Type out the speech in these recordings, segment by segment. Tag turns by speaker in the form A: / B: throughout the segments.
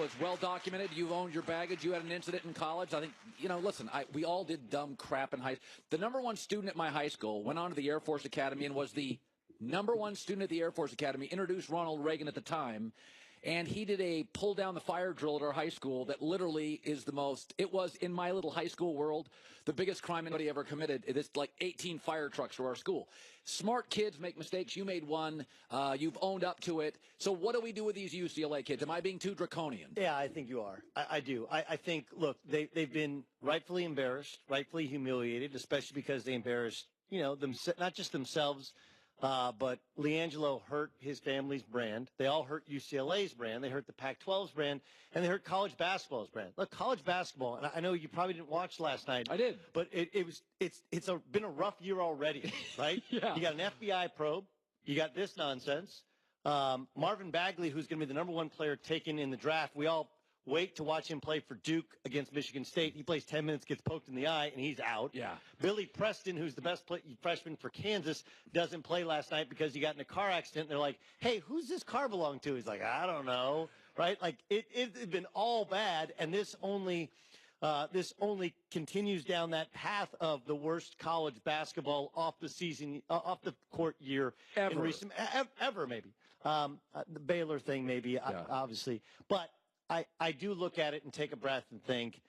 A: it's well documented. You've owned your baggage. You had an incident in college. I think, listen, we all did dumb crap in high school. The number one student at my high school went on to the Air Force Academy and was the number one student at the Air Force Academy, introduced Ronald Reagan at the time. And he did a pull down the fire drill at our high school that literally is it was in my little high school world, the biggest crime anybody ever committed. It's like 18 fire trucks to our school. Smart kids make mistakes. You made one. You've owned up to it. So what do we do with these UCLA kids? Am I being too draconian?
B: Yeah, I think you are. I do. I think, look, they've been rightfully embarrassed, rightfully humiliated, especially because they embarrassed, not just themselves, but LiAngelo hurt his family's brand. They all hurt UCLA's brand. They hurt the Pac-12's brand, and they hurt college basketball's brand. Look, college basketball, and I know you probably didn't watch last night.
A: I did.
B: But it's been a rough year already, right?
A: Yeah.
B: You got an FBI probe. You got this nonsense. Marvin Bagley, who's going to be the number one player taken in the draft. We all wait to watch him play for Duke against Michigan State. He plays 10 minutes, gets poked in the eye, and he's out.
A: Yeah.
B: Billy Preston, who's the best freshman for Kansas, doesn't play last night because he got in a car accident. They're like, hey, who's this car belong to? He's like, I don't know, right? Like, it's been all bad, and this only continues down that path of the worst college basketball off the court year
A: ever.
B: In recent ever maybe. The Baylor thing maybe, obviously, but I do look at it and take a breath and think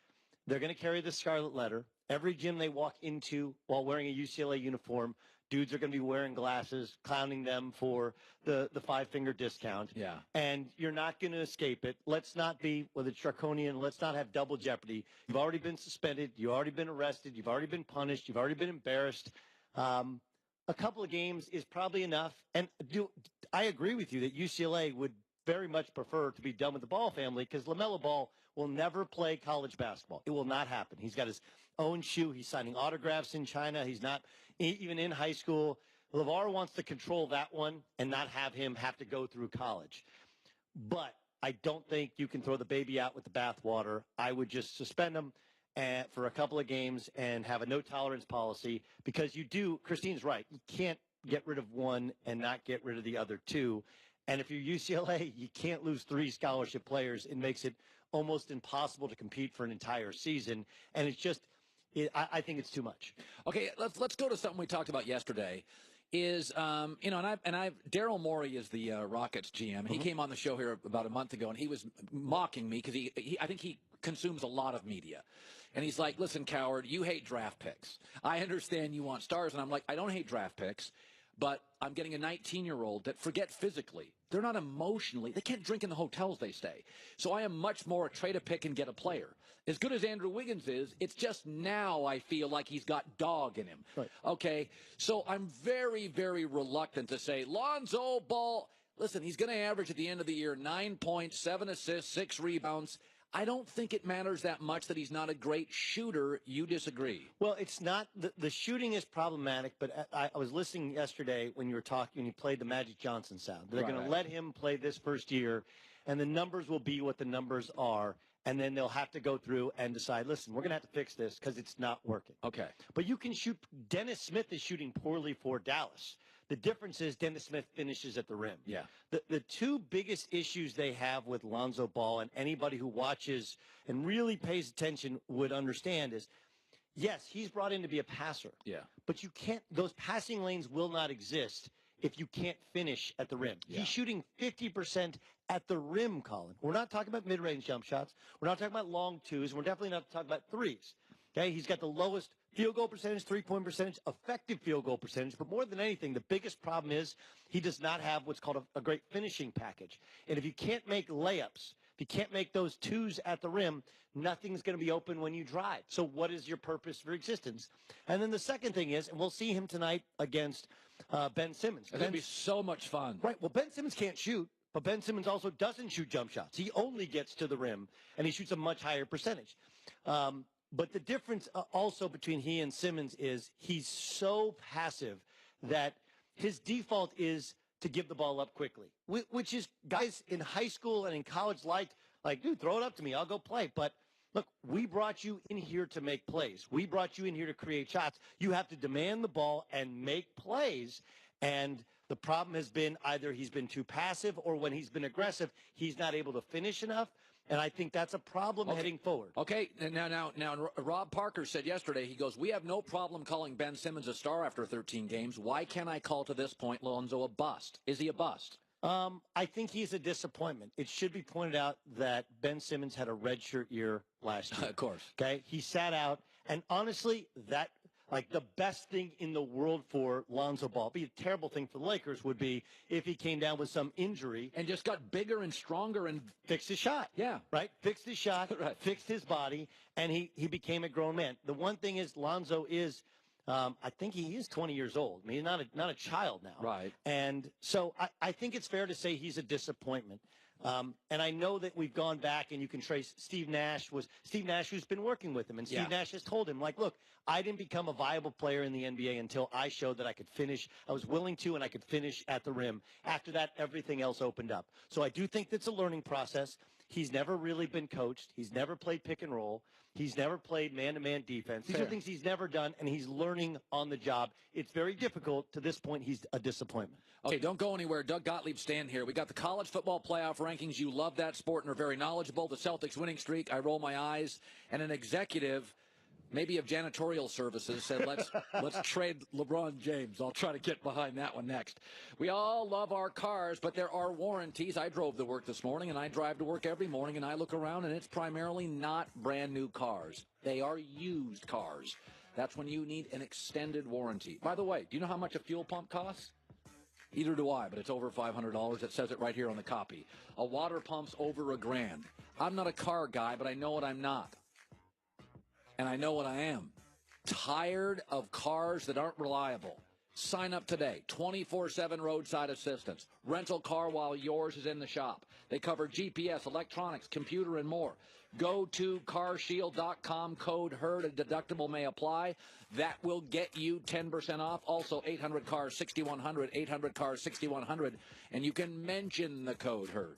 B: they're going to carry the scarlet letter. Every gym they walk into while wearing a UCLA uniform, dudes are going to be wearing glasses, clowning them for the five-finger discount.
A: Yeah.
B: And you're not going to escape it. Let's not be, whether it's draconian, let's not have double jeopardy. You've already been suspended. You've already been arrested. You've already been punished. You've already been embarrassed. A couple of games is probably enough. And I agree with you that UCLA would very much prefer to be done with the Ball family because LaMelo Ball will never play college basketball. It will not happen. He's got his own shoe. He's signing autographs in China. He's not even in high school. LeVar wants to control that one and not have him have to go through college. But I don't think you can throw the baby out with the bathwater. I would just suspend him for a couple of games and have a no-tolerance policy because Christine's right, you can't get rid of one and not get rid of the other two. And if you're UCLA, you can't lose 3 scholarship players. It makes it almost impossible to compete for an entire season. And it's just, I think it's too much.
A: Okay, let's go to something we talked about yesterday. Daryl Morey is the Rockets GM. And he came on the show here about a month ago, and he was mocking me because I think he consumes a lot of media. And he's like, listen, coward, you hate draft picks. I understand you want stars. And I'm like, I don't hate draft picks. But I'm getting a 19-year-old that, forget physically, they're not emotionally, they can't drink in the hotels they stay. So I am much more a trade a pick and get a player. As good as Andrew Wiggins is, it's just now I feel like he's got dog in him.
B: Right.
A: Okay, so I'm very, very reluctant to say, Lonzo Ball, listen, he's going to average at the end of the year 9 points, 7 assists, 6 rebounds. I don't think it matters that much that he's not a great shooter. You disagree?
B: Well, it's not. The shooting is problematic, but I was listening yesterday when you were talking and you played the Magic Johnson sound. They're going to let him play this first year, and the numbers will be what the numbers are, and then they'll have to go through and decide, listen, we're going to have to fix this because it's not working.
A: Okay.
B: But you can shoot. Dennis Smith is shooting poorly for Dallas. The difference is Dennis Smith finishes at the rim.
A: Yeah.
B: The two biggest issues they have with Lonzo Ball, and anybody who watches and really pays attention would understand, is, yes, he's brought in to be a passer.
A: Yeah.
B: But you can't, those passing lanes will not exist if you can't finish at the rim.
A: Yeah.
B: He's shooting 50% at the rim, Colin. We're not talking about mid-range jump shots. We're not talking about long twos. We're definitely not talking about threes. Okay, he's got the lowest field goal percentage, three-point percentage, effective field goal percentage. But more than anything, the biggest problem is he does not have what's called a great finishing package. And if you can't make layups, if you can't make those twos at the rim, nothing's going to be open when you drive. So what is your purpose for existence? And then the second thing is, and we'll see him tonight against Ben Simmons.
A: It's going to be so much fun.
B: Right. Well, Ben Simmons can't shoot. But Ben Simmons also doesn't shoot jump shots. He only gets to the rim, and he shoots a much higher percentage. But the difference also between he and Simmons is he's so passive that his default is to give the ball up quickly, which is guys in high school and in college like, dude, throw it up to me. I'll go play. But look, we brought you in here to make plays. We brought you in here to create shots. You have to demand the ball and make plays. And The problem has been either he's been too passive or when he's been aggressive, he's not able to finish enough. And I think that's a problem heading forward.
A: Okay, now, Rob Parker said yesterday, he goes, we have no problem calling Ben Simmons a star after 13 games. Why can't I call to this point Lonzo a bust? Is he a bust?
B: I think he's a disappointment. It should be pointed out that Ben Simmons had a redshirt year last year.
A: Of course.
B: Okay, he sat out, and honestly, that like the best thing in the world for Lonzo Ball, be a terrible thing for the Lakers, would be if he came down with some injury
A: and just got bigger and stronger and
B: fixed his shot.
A: Yeah,
B: right. Fixed his shot,
A: right.
B: Fixed his body, and he became a grown man. The one thing is, Lonzo is. I think he is 20 years old. I mean, he's not a child now.
A: Right.
B: And so I think it's fair to say he's a disappointment. And I know that we've gone back and you can trace Steve Nash who's been working with him. And Steve Nash has told him, like, look, I didn't become a viable player in the NBA until I showed that I could finish. I was willing to, and I could finish at the rim. After that, everything else opened up. So I do think that's a learning process. He's never really been coached. He's never played pick and roll. He's never played man-to-man defense. These are things he's never done, and he's learning on the job. It's very difficult. To this point, he's a disappointment.
A: Okay, don't go anywhere. Doug Gottlieb, stand here. We got the college football playoff rankings. You love that sport and are very knowledgeable. The Celtics winning streak, I roll my eyes. And an executive, maybe of janitorial services, said, let's trade LeBron James. I'll try to get behind that one next. We all love our cars, but there are warranties. I drove to work this morning, and I drive to work every morning, and I look around, and it's primarily not brand-new cars. They are used cars. That's when you need an extended warranty. By the way, do you know how much a fuel pump costs? Either do I, but it's over $500. It says it right here on the copy. A water pump's over $1,000. I'm not a car guy, but I know what I'm not. And I know what I am. Tired of cars that aren't reliable. Sign up today. 24/7 roadside assistance. Rental car while yours is in the shop. They cover GPS, electronics, computer, and more. Go to carshield.com, code HERD, a deductible may apply. That will get you 10% off. Also, 800-CARS-6100, 800-CARS-6100. And you can mention the code HERD.